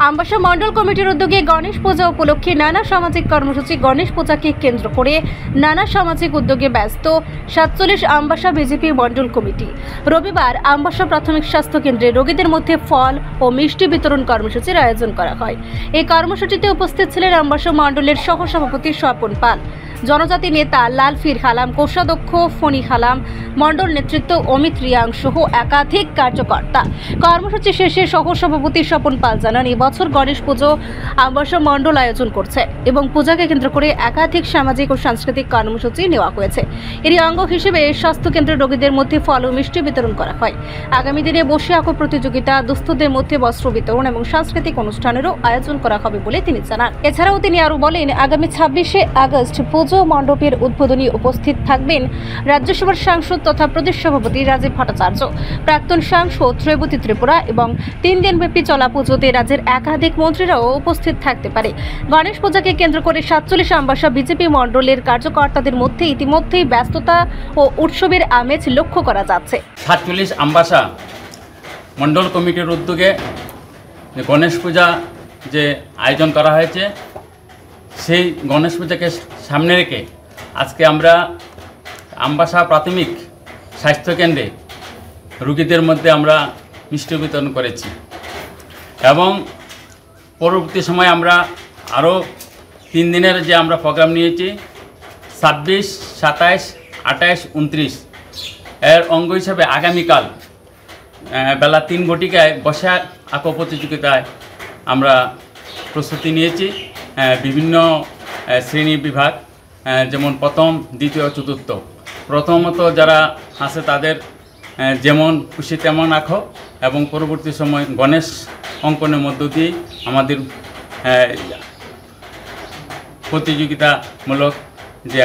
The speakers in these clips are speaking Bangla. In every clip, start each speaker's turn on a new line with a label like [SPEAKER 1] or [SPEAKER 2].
[SPEAKER 1] আমবাসা মন্ডল কমিটির উদ্যোগে গণেশ পূজা উপলক্ষে নানা সামাজিক কর্মসূচি। গণেশ পূজাকে কেন্দ্র করে নানা সামাজিক উদ্যোগে ব্যস্ত 47 আমবাসা বিজেপি মন্ডল কমিটি। রবিবার আমবাসা প্রাথমিক স্বাস্থ্য কেন্দ্রে রোগীদের মধ্যে ফল ও মিষ্টি বিতরণ কর্মসূচির আয়োজন করা হয়। এই কর্মসূচিতে উপস্থিত ছিলেন আমবাসা মন্ডলের সহসভাপতি স্বপন পাল, জনজাতি নেতা লালফির হালাম, কোষাধ্যক্ষ ফণি হালাম, মন্ডল নেতৃত্ব অমিত রিয়াং সহ একাধিক কার্যকর্তা। কর্মসূচি শেষে সহসভাপতি স্বপন পাল জানান, এবছর গণেশ পুজো আমবাসা মন্ডল আয়োজন করছে এবং পূজাকে কেন্দ্র করে একাধিক সামাজিক ও সাংস্কৃতিক কর্মসূচি নেওয়া হয়েছে। এরই অঙ্গ হিসেবে স্বাস্থ্য কেন্দ্রের রোগীদের মধ্যে ফল ও মিষ্টি বিতরণ করা হয়। আগামী দিনে বসে আঁকো প্রতিযোগিতা, দুস্থদের মধ্যে বস্ত্র বিতরণ এবং সাংস্কৃতিক অনুষ্ঠানেরও আয়োজন করা হবে বলে তিনি জানান। এছাড়াও তিনি আরও বলেন, আগামী 26শে আগস্ট পুজো মণ্ডপের উদ্বোধনী উপস্থিত থাকবেন রাজ্যসভার সাংসদ তথা প্রদেশ সভাপতি রাজীব ভট্টাচার্য, প্রাক্তন সাংসদ রেবতী ত্রিপুরা এবং 3 দিনব্যাপী চলা পুজোতে রাজ্যের একাধিক মন্ত্রীরাও উপস্থিত থাকতে পারে। গণেশ পূজাকে কেন্দ্র করে 47 আমবাসা বিজেপি মণ্ডলের কার্যকর্তাদের মধ্যে ইতিমধ্যেই ব্যস্ততা ও উৎসবের আমেজ লক্ষ্য করা যাচ্ছে।
[SPEAKER 2] 47 আমবাসা মণ্ডল কমিটির উদ্যোগে গণেশ পূজা যে আয়োজন করা হয়েছে, সেই গণেশ পূজাকে সামনে রেখে আজকে আমরা আমবাসা প্রাথমিক স্বাস্থ্যকেন্দ্রে রোগীদের মধ্যে আমরা মিষ্টি বিতরণ করেছি এবং পরবর্তী সময় আমরা আরও 3 দিনের যে আমরা প্রোগ্রাম নিয়েছি 26, 27, 28, 29 এর অঙ্গ হিসাবে আগামীকাল বেলা 3 ঘটিকায় বসে আঁকো প্রতিযোগিতায় আমরা প্রস্তুতি নিয়েছি। বিভিন্ন শ্রেণী বিভাগ, যেমন প্রথম, দ্বিতীয়, চতুর্থ। প্রথমত যারা আছে তাদের যেমন খুশি তেমন আঁকো এবং পরবর্তী সময় গণেশ অঙ্কনের মধ্য দিয়ে আমাদের প্রতিযোগিতামূলক যে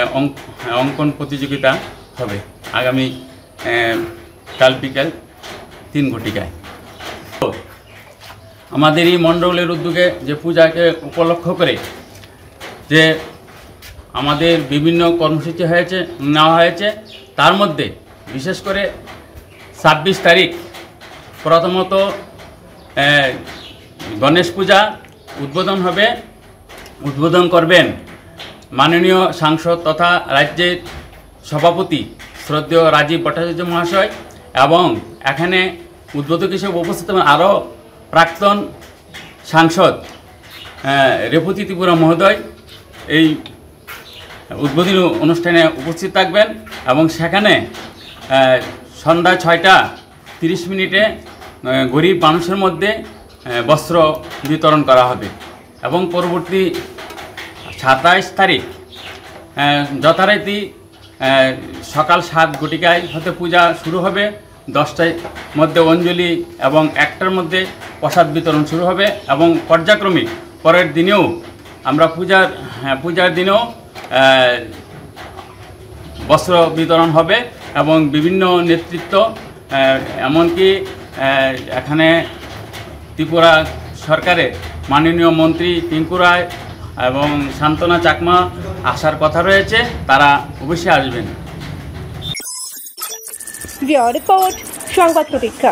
[SPEAKER 2] অঙ্কন প্রতিযোগিতা হবে আগামী কাল বিকেল 3 ঘটিকায়। আমাদের এই মণ্ডলের উদ্যোগে যে পূজাকে উপলক্ষ করে যে আমাদের বিভিন্ন কর্মসূচি নেওয়া হয়েছে, তার মধ্যে বিশেষ করে 26 তারিখ প্রথমত গণেশ পূজা উদ্বোধন করবেন মাননীয় সাংসদ তথা রাজ্যের সভাপতি শ্রদ্ধেয় রাজীব ভট্টাচার্য মহাশয় এবং এখানে উদ্বোধক হিসেবে উপস্থিত হবেন আরও প্রাক্তন সাংসদ রেবতী ত্রিপুরা মহোদয়। এই উদ্বোধনী অনুষ্ঠানে উপস্থিত থাকবেন এবং সেখানে সন্ধ্যা 6টা 30 গরিব মানুষের মধ্যে বস্ত্র বিতরণ করা হবে এবং পরবর্তী 27 তারিখ যথারীতি সকাল 7 ঘটিকায় হতে পূজা শুরু হবে। 10টার মধ্যে অঞ্জলি এবং 1টার মধ্যে প্রসাদ বিতরণ শুরু হবে এবং পর্যায়ক্রমে পরের দিনেও আমরা পূজার দিনেও বস্ত্র বিতরণ হবে এবং বিভিন্ন নেতৃত্ব, এমনকি এখানে ত্রিপুরা সরকারের মাননীয় মন্ত্রী টিঙ্কু রায় এবং শান্তনা চাকমা আসার কথা রয়েছে, তারা অবশ্যই আসবেন।
[SPEAKER 1] রিপোর্ট সংবাদ প্রতীক্ষা।